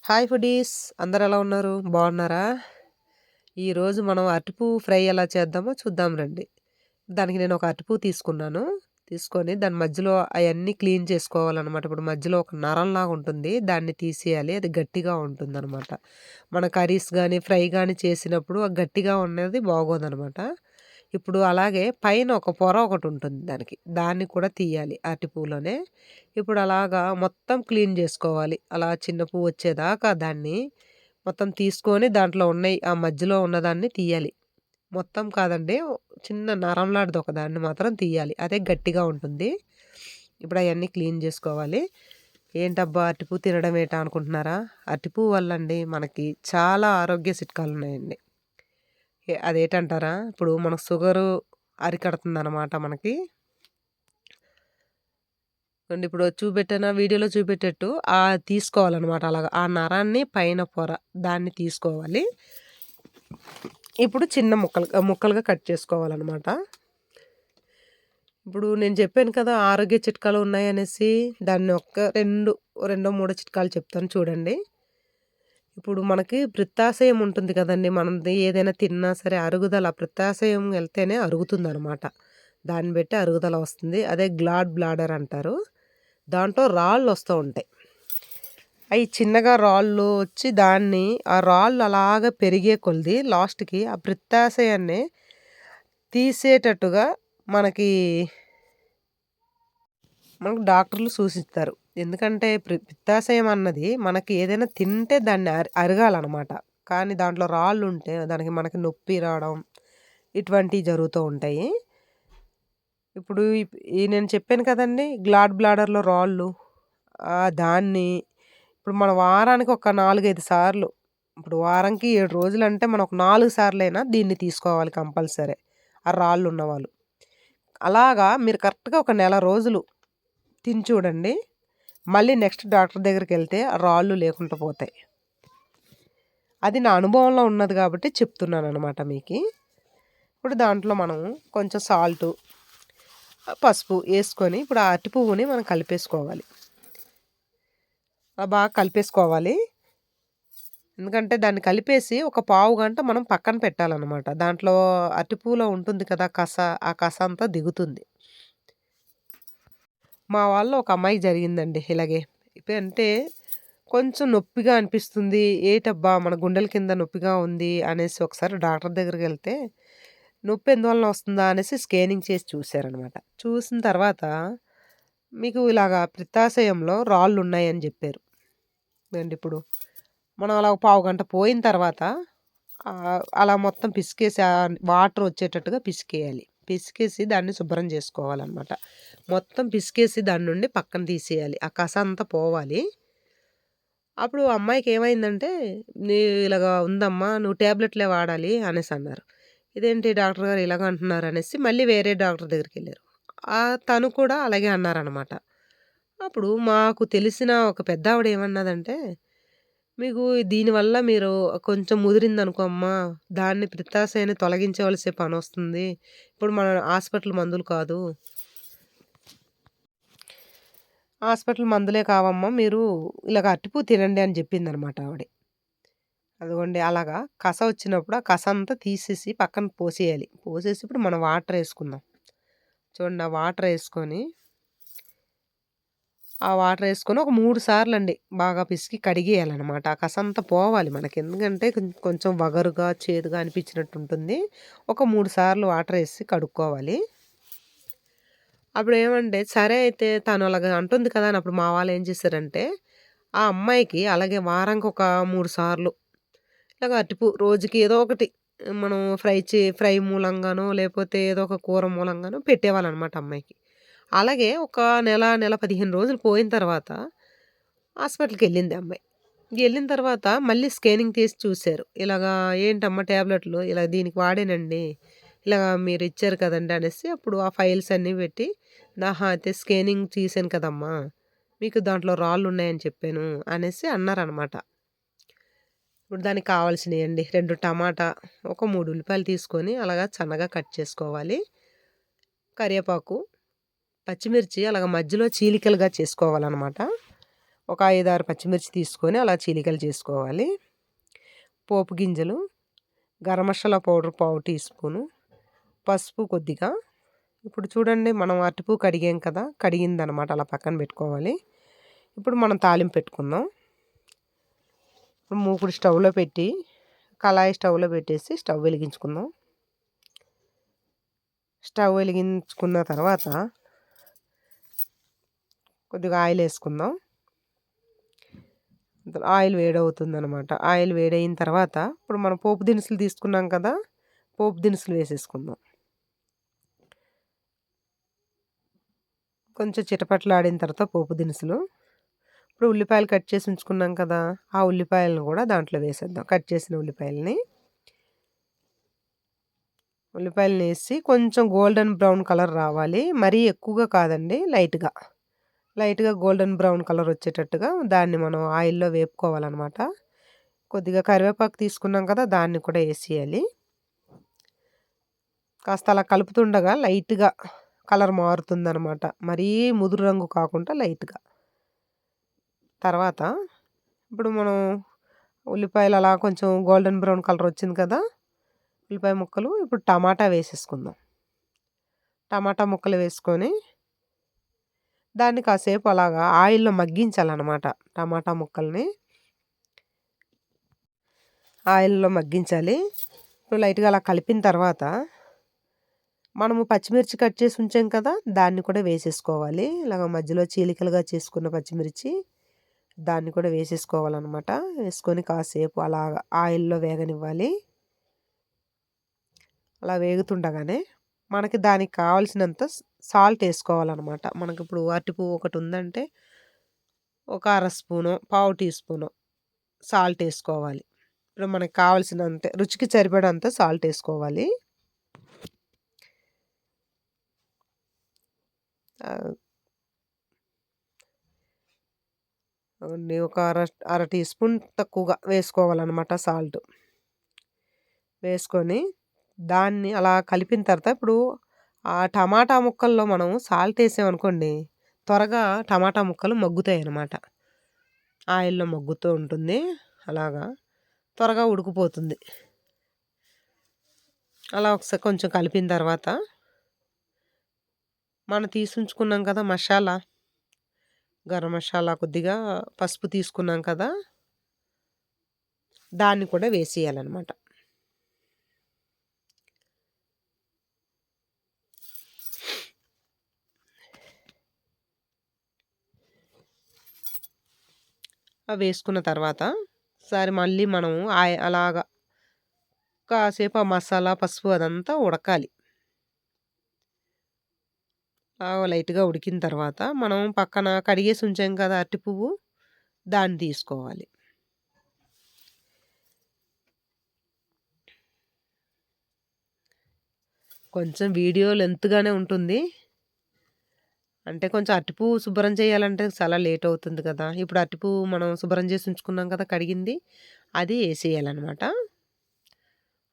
Hi foodies, అందరు ఎలా ఉన్నారు? బాగున్నారా? ఈరోజు మనం అరటిపువ్వు ఫ్రై ఎలా చేద్దామో చూద్దాం రండి. దానికి నేను ఒక అరటిపువ్వు తీసుకున్నాను. తీసుకొని దాని మధ్యలో అవన్నీ క్లీన్ చేసుకోవాలన్నమాట. ఇప్పుడు మధ్యలో ఒక నరంలాగా ఉంటుంది, దాన్ని తీసేయాలి. అది గట్టిగా ఉంటుందన్నమాట. మన కర్రీస్ కానీ ఫ్రై కానీ చేసినప్పుడు ఆ గట్టిగా ఉన్నది బాగోదన్నమాట. ఇప్పుడు అలాగే పైన ఒక పొర ఒకటి ఉంటుంది దానికి, దాన్ని కూడా తీయాలి అరటి పువ్వులోనే. ఇప్పుడు అలాగా మొత్తం క్లీన్ చేసుకోవాలి. అలా చిన్న పువ్వు వచ్చేదాకా దాన్ని మొత్తం తీసుకొని దాంట్లో ఉన్నాయి ఆ మధ్యలో ఉన్నదాన్ని తీయాలి. మొత్తం కాదండి, చిన్న నరంలాంటిది ఒక దాన్ని మాత్రం తీయాలి. అదే గట్టిగా ఉంటుంది. ఇప్పుడు అవన్నీ క్లీన్ చేసుకోవాలి. ఏంటబ్బా అరటిపువ్వు తినడం ఏంటా అనుకుంటున్నారా? అరటిపువ్వు వల్ల అండి మనకి చాలా ఆరోగ్య చిట్కాలు ఉన్నాయండి. అదేంటంటారా? ఇప్పుడు మనకు షుగరు అరికడుతుందనమాట మనకి. అండ్ ఇప్పుడు వీడియోలో చూపెట్టేట్టు తీసుకోవాలనమాట. అలాగా ఆ నరాన్ని పైన పొర దాన్ని తీసుకోవాలి. ఇప్పుడు చిన్న ముక్కలుగా కట్ చేసుకోవాలనమాట. ఇప్పుడు నేను చెప్పాను కదా ఆరోగ్య చిట్కాలు ఉన్నాయనేసి, దాన్ని రెండో మూడో చిట్కాలు చెప్తాను చూడండి. ఇప్పుడు మనకి పిత్తాశయం ఉంటుంది కదండీ! మనది ఏదైనా తిన్నా సరే అరుగుదల పిత్తాశయం వెళ్తేనే అరుగుతుందనమాట. దాన్ని బట్టి అరుగుదల వస్తుంది. అదే బ్లాడర్ అంటారు. దాంట్లో రాళ్ళొస్తూ ఉంటాయి. అయి చిన్నగా రాళ్ళు వచ్చి ఆ రాళ్ళు అలాగా పెరిగే కొలిది లాస్ట్‌కి ఆ పిత్తాశయాన్ని తీసేటట్టుగా మనకి మనకు డాక్టర్లు సూచిస్తారు. ఎందుకంటే పిత్తాశయం అన్నది మనకి ఏదైనా తింటే దాన్ని అరగాలనమాట. కానీ దాంట్లో రాళ్ళుంటే దానికి మనకి నొప్పి రావడం ఇటువంటివి జరుగుతూ ఉంటాయి. ఇప్పుడు నేను చెప్పాను కదండీ! బ్లాడర్‌లో రాళ్ళు. దాన్ని ఇప్పుడు మన వారానికి ఒక 4, 5 సార్లు, ఇప్పుడు వారంకి 7 రోజులంటే మనం ఒక 4 సార్లైనా దీన్ని తీసుకోవాలి కంపల్సరీ. ఆ రాళ్ళున్నవాళ్ళు. అలాగా మీరు కరెక్ట్‌గా ఒక నెల రోజులు తిని చూడండి. మళ్ళీ నెక్స్ట్ డాక్టర్ దగ్గరికెళ్తే ఆ రాళ్ళు లేకుండా పోతాయి. అది నా అనుభవంలో ఉన్నది కాబట్టి చెప్తున్నాననమాట మీకి. ఇప్పుడు దాంట్లో మనం కొంచెం సాల్టు, పసుపు యేసుకొని ఇప్పుడు ఆ అరటి పువ్వుని మనం కలిపేసుకోవాలి. బాగా కలిపేసుకోవాలి. ఎందుకంటే దాన్ని కలిపేసి ఒక పావు గంట మనం పక్కన పెట్టాలనమాట. దాంట్లో అరటిపువ్వులో ఉంటుంది కదా కస, ఆ కస అంతా దిగుతుంది. మా వాళ్ళలో ఒక అమ్మాయికి జరిగిందండి ఇలాగే. అంటే కొంచెం నొప్పిగా అనిపిస్తుంది. ఏటబ్బా! మన గుండెల కింద నొప్పిగా ఉంది అనేసి ఒకసారి డాక్టర్ దగ్గరికెళ్తే, నొప్పి ఎందువలన వస్తుందా అనేసి స్కానింగ్ చేసి చూసారనమాట. చూసిన తర్వాత మీకు ఇలాగా పిత్తాశయంలో రాళ్ళున్నాయని జెప్పారు. ఇప్పుడు మనం అలా ఒక పావుగంట పోయిన తర్వాత అలా మొత్తం పిసికేసి వాటర్ వచ్చేటట్టుగా పిసికేయాలి. పిసికేసి దాన్ని శుభ్రం చేసుకోవాలనమాట. మొత్తం పిసికేసి దాని నుండి పక్కన తీసేయాలి. ఆ కస అంతా పోవాలి. అప్పుడు అమ్మాయికి ఏమైందంటే, ఇలాగ ఉందమ్మా నువ్వు టాబ్లెట్లే వాడాలి" అనేసన్నారు. ఇదేంటి డాక్టర్ గారు ఇలాగ అంటున్నారు అనేసి మళ్ళీ వేరే డాక్టర్ దగ్గరికెళ్లారు. తను కూడా అలాగే అన్నారనమాట. అప్పుడు మాకు తెలిసిన ఒక పెద్దావిడ ఏమన్నదంటే, "మీకు దీనివల్ల మీరు కొంచెం ముదిరిందనుకో అమ్మా, దాన్ని పిత్తాశయాన్ని తొలగించవలసే పనొస్తుంది. ఇప్పుడు మన హాస్పిటల్ మందులు కాదు. హాస్పిటల్ మందులే కావమ్మా, మీరు ఇలాగ అరటిపువ్వు తినండి" అని చెప్పిందనమాట ఆవిడ. అదిగోండి అలాగా కస వచ్చినప్పుడు ఆ కస అంతా తీసేసి పక్కన పోసేయాలి. పోసేసి ఇప్పుడు మనం వాటరేసుకుందాం. చూడండి ఆ వాటరేసుకొని ఒక 3 సార్లండి బాగా పిసికి కడిగేయాలనమాట. ఆ కసంతా పోవాలి మనకి. ఎందుకంటే కొంచెం వగరుగా, చేదుగా అనిపించినట్టుంటుంది. ఒక 3 సార్లు వాటరేసి కడుక్కోవాలి. అప్పుడేమంటే సరే అయితే తను అలాగా అంటుంది కదా అని అప్పుడు మా వాళ్ళేం చేశారంటే, ఆ అమ్మాయికి అలాగే వారానికి ఒక 3 సార్లు ఇలాగ అరటిపువ్వు రోజుకి ఏదో ఒకటి మనం ఫ్రై మూలంగానో, లేపోతే ఏదో ఒక కూర మూలంగానో పెట్టేవాళ్ళనమాట అమ్మాయికి. అలాగే ఒక నెల 15 రోజులు పోయిన తర్వాత హాస్పిటల్‌కెళ్ళింది అమ్మాయి. ఎళ్ళిన తర్వాత మళ్ళీ స్కానింగ్ తీసి చూసారు. ఇలాగా "ఏంటమ్మా టాబ్లెట్‌లు ఇలా దీనికి వాడానండి. ఇలాగ మీరిచ్చారు కదండీ" అనేసి అప్పుడు ఆ ఫైల్స్ అన్నీ పెట్టి, "ఆహా! అయితే స్కానింగ్ తీశాను కదమ్మా! మీకు దాంట్లో రాళ్ళున్నాయని చెప్పాను" అనేసి అన్నారనమాట. ఇప్పుడు దానికి కావాల్సినయండి 2 టమాటా, ఒక 3 ఉల్లిపాయలు తీసుకొని అలాగా సన్నగా కట్ చేసుకోవాలి. కరివేపాకు, పచ్చిమిర్చి అలాగ మధ్యలో చీలికలుగా చేసుకోవాలనమాట. ఒక 5, 6 పచ్చిమిర్చి తీసుకొని అలా చీలికలు చేసుకోవాలి. పోపు గింజలు, గరం మసాలా పౌడర్ పావు టీ స్పూను, పసుపు కొద్దిగా. ఇప్పుడు చూడండి మనం అరటిపువ్వు కడిగాం కదా, కడిగిందనమాట అలా పక్కన పెట్టుకోవాలి. ఇప్పుడు మనం తాలింపు పెట్టుకుందాం. ఇప్పుడు మూకుడు స్టవ్లో పెట్టి కళాయి స్టవ్లో పెట్టేసి స్టవ్ వెలిగించుకుందాం. స్టవ్ వెలిగించుకున్న తర్వాత కొద్దిగా ఆయిల్ వేసుకుందాం. ఆయిల్ వేడవుతుందనమాట. ఆయిల్ వేడయిన తర్వాత ఇప్పుడు మనం పోపు దినుసులు తీసుకున్నాం కదా, పోపు దినుసులు వేసేసుకుందాం. కొంచెం చిటపటలాడిన తర్వాత పోపు దినుసులు. ఇప్పుడు ఉల్లిపాయలు కట్ చేసి ఉంచుకున్నాం కదా, ఆ ఉల్లిపాయలను కూడా దాంట్లో వేసేద్దాం. కట్ చేసిన ఉల్లిపాయలని వేసి కొంచెం గోల్డెన్ బ్రౌన్ కలర్ రావాలి. మరీ ఎక్కువగా కాదండి, లైట్గా గోల్డెన్ బ్రౌన్ కలర్ వచ్చేటట్టుగా దాన్ని మనం ఆయిల్లో వేపుకోవాలన్నమాట. కొద్దిగా కరివేపాకు తీసుకున్నాం కదా, దాన్ని కూడా వేసేయాలి. కాస్త అలా కలుపుతుండగా లైట్గా కలర్ మారుతుందన్నమాట. మరీ ముదురు రంగు కాకుండా లైట్గా. తర్వాత ఇప్పుడు మనం ఉల్లిపాయలు అలా కొంచెం గోల్డెన్ బ్రౌన్ కలర్ వచ్చింది కదా, ఉల్లిపాయ ముక్కలు. ఇప్పుడు టమాటా వేసేసుకుందాం. టమాటా ముక్కలు వేసుకొని దాన్ని కాసేపు అలాగా ఆయిల్లో మగ్గించాలన్నమాట. టమాటా ముక్కల్ని ఆయిల్లో మగ్గించాలి. ఇప్పుడు లైట్గా అలా కలిపిన తర్వాత మనము పచ్చిమిర్చి కట్ చేసి ఉంచాం కదా, దాన్ని కూడా వేసేసుకోవాలి. ఇలాగ మధ్యలో చీలికలుగా చేసుకున్న పచ్చిమిర్చి దాన్ని కూడా వేసేసుకోవాలన్నమాట. వేసుకొని కాసేపు అలాగ ఆయిల్లో వేగనివ్వాలి. అలా వేగుతుండగానే మనకి దానికి కావాల్సినంత సాల్ట్ వేసుకోవాలన్నమాట. మనకి ఇప్పుడు అరటిపువ్వు ఒకటి ఉందంటే ఒక అర స్పూను, పావు టీ స్పూను సాల్ట్ వేసుకోవాలి. ఇప్పుడు మనకు కావాల్సినంత రుచికి సరిపడంత సాల్ట్ వేసుకోవాలి. ఒక అర టీ స్పూన్ తక్కువగా వేసుకోవాలన్నమాట సాల్ట్. వేసుకొని దాన్ని అలా కలిపిన తర్వాత ఇప్పుడు ఆ టమాటా ముక్కల్లో మనం సాల్ట్ వేసామనుకోండి, త్వరగా టమాటా ముక్కలు మగ్గుతాయి అన్నమాట. ఆయిల్లో మగ్గుతూ ఉంటుంది, అలాగా త్వరగా ఉడికిపోతుంది. అలా ఒకసారి కొంచెం కలిపిన తర్వాత మనం తీసుంచుకున్నాం కదా మసాలా, గరం మసాలా, కొద్దిగా పసుపు తీసుకున్నాం కదా, దాన్ని కూడా వేసేయాలన్నమాట. అవి వేసుకున్న తర్వాత ఒకసారి మళ్ళీ మనం అలాగా కాసేపు ఆ మసాలా, పసుపు అదంతా ఉడకాలి. లైట్గా ఉడికిన తర్వాత మనం పక్కన కడిగేసి ఉంచాం కదా అరటి పువ్వు, దాన్ని తీసుకోవాలి. కొంచెం వీడియో లెంత్గానే ఉంటుంది. అంటే కొంచెం అరటిపువ్వు శుభ్రం చేయాలంటే చాలా లేట్ అవుతుంది కదా. ఇప్పుడు అరటిపువ్వు మనం శుభ్రం చేసి ఉంచుకున్నాం కదా కడిగింది, అది వేసేయాలన్నమాట.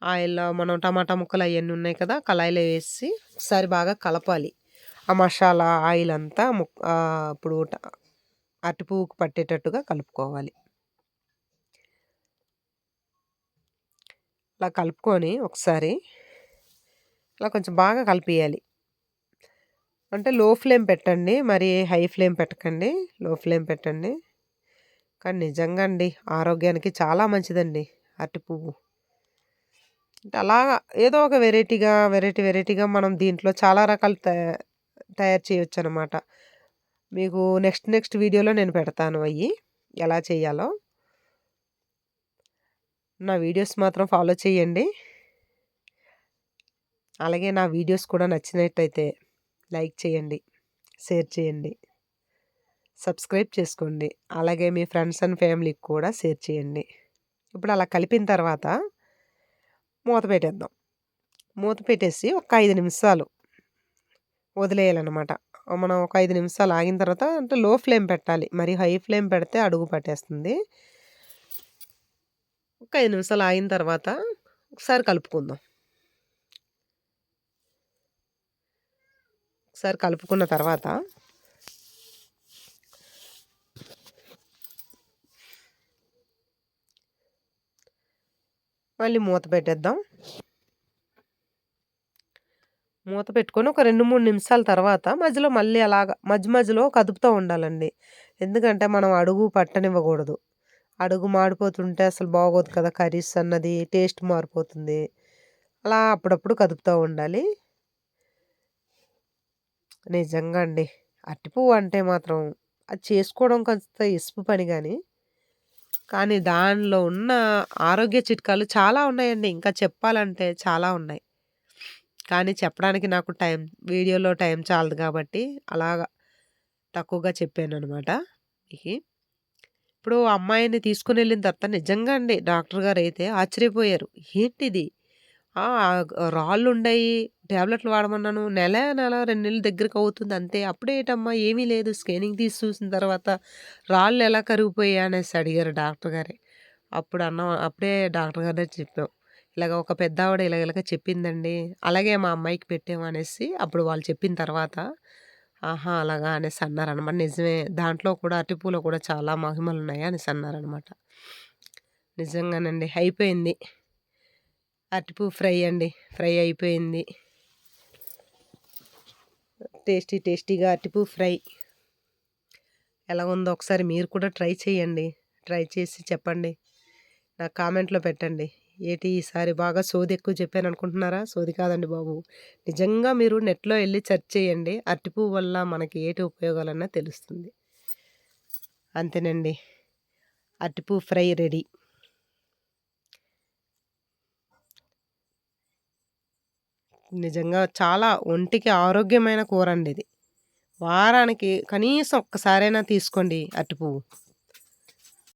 ఆయిల్లో మనం టమాటా ముక్కలు అవన్నీ ఉన్నాయి కదా, కళాయిలో వేసి ఒకసారి బాగా కలపాలి. ఆ మసాలా ఆయిల్ అంతా ఇప్పుడు అరటిపువ్వుకు పట్టేటట్టుగా కలుపుకోవాలి. అలా కలుపుకొని ఒకసారి అలా కొంచెం బాగా కలిపేయాలి. అంటే లో ఫ్లేమ్ పెట్టండి, మరి హై ఫ్లేమ్ పెట్టకండి, లో ఫ్లేమ్ పెట్టండి. కానీ నిజంగా అండి ఆరోగ్యానికి చాలా మంచిదండి అరటి పువ్వు. అంటే అలాగా ఏదో ఒక వెరైటీగా మనం దీంట్లో చాలా రకాలు తయారు చేయొచ్చు అనమాట. మీకు నెక్స్ట్ వీడియోలో నేను పెడతాను అవి ఎలా చేయాలో. నా వీడియోస్ మాత్రం ఫాలో చేయండి. అలాగే నా వీడియోస్ కూడా నచ్చినట్టయితే లైక్ చేయండి, షేర్ చేయండి, సబ్స్క్రైబ్ చేసుకోండి. అలాగే మీ ఫ్రెండ్స్ అండ్ ఫ్యామిలీకి కూడా షేర్ చేయండి. ఇప్పుడు అలా కలిపిన తర్వాత మూత పెట్టేద్దాం. మూత పెట్టేసి ఒక 5 నిమిషాలు వదిలేయాలన్నమాట. మనం ఒక 5 నిమిషాలు ఆగిన తర్వాత, అంటే లో ఫ్లేమ్ పెట్టాలి, మరి హై ఫ్లేమ్ పెడితే అడుగు పట్టేస్తుంది. ఒక 5 నిమిషాలు ఆగిన తర్వాత ఒకసారి కలుపుకుందాం. ఒకసారి కలుపుకున్న తర్వాత మళ్ళీ మూత పెట్టేద్దాం. మూత పెట్టుకొని ఒక 2, 3 నిమిషాల తర్వాత మధ్యలో మళ్ళీ అలాగా మధ్యలో కదుపుతూ ఉండాలండి. ఎందుకంటే మనం అడుగు పట్టనివ్వకూడదు. అడుగు మాడిపోతుంటే అసలు బాగోదు కదా! కర్రీస్ అన్నది టేస్ట్ మారిపోతుంది. అలా అప్పుడప్పుడు కదుపుతూ ఉండాలి. నిజంగా అండి. అరటిపువ్వు అంటే మాత్రం అది చేసుకోవడం కాస్త ఇసుపు పని గాని, కానీ దానిలో ఉన్న ఆరోగ్య చిట్కాలు చాలా ఉన్నాయండి. ఇంకా చెప్పాలంటే చాలా ఉన్నాయి. కానీ చెప్పడానికి నాకు వీడియోలో టైం చాలదు కాబట్టి అలాగా తక్కువగా చెప్పాననమాట మీకి. ఇప్పుడు ఆ అమ్మాయిని తీసుకొనెళ్ళిన తర్వాత నిజంగా అండి డాక్టర్ గారైతే ఆశ్చర్యపోయారు. ఏంటిది? రాళ్ళుండాయి. టాబ్లెట్లు వాడమన్నాను. నెల, 2 నెలలు దగ్గరకవుతుంది అంతే. అప్పుడేటమ్మా ఏమీ లేదు. స్కానింగ్ తీసి చూసిన తర్వాత రాళ్ళెలా కరిగిపోయాయి అనేసి అడిగారు డాక్టర్ గారే. అప్పుడే డాక్టర్ గారి దగ్గర చెప్పాం. ఇలాగ ఒక పెద్దావిడ ఇలాగ చెప్పిందండి. అలాగే మా అమ్మాయికి పెట్టాము అనేసి అప్పుడు వాళ్ళు చెప్పిన తర్వాత, ఆహా! అలాగా అనేసి అన్నారనమాట. నిజమే. దాంట్లో కూడా అరటిపూలో కూడా చాలా మహిమలున్నాయి అనేసి అన్నారనమాట. నిజంగానండి. అయిపోయింది. అరటిపువ్వు ఫ్రై అండి. ఫ్రై అయిపోయింది. టేస్టీగా అరటిపువ్వు ఫ్రై. ఎలా ఉందో ఒకసారి మీరు కూడా ట్రై చేయండి. ట్రై చేసి చెప్పండి. నాకు కామెంట్‌లో పెట్టండి. ఈసారి బాగా సోది ఎక్కువ చెప్పాననుకుంటున్నారా? సోది కాదండి బాబు. నిజంగా మీరు నెట్‌లో ఎళ్లి సెర్చ్ చేయండి. అరటిపువ్వు వల్ల మనకి ఉపయోగాలన్నా తెలుస్తుంది. అంతేనండి. అరటిపువ్వు ఫ్రై రెడీ. నిజంగా చాలా ఒంటికి ఆరోగ్యమైన కూరండి ఇది. వారానికి కనీసం ఒక్కసారైనా తీసుకోండి అరటిపువ్వు.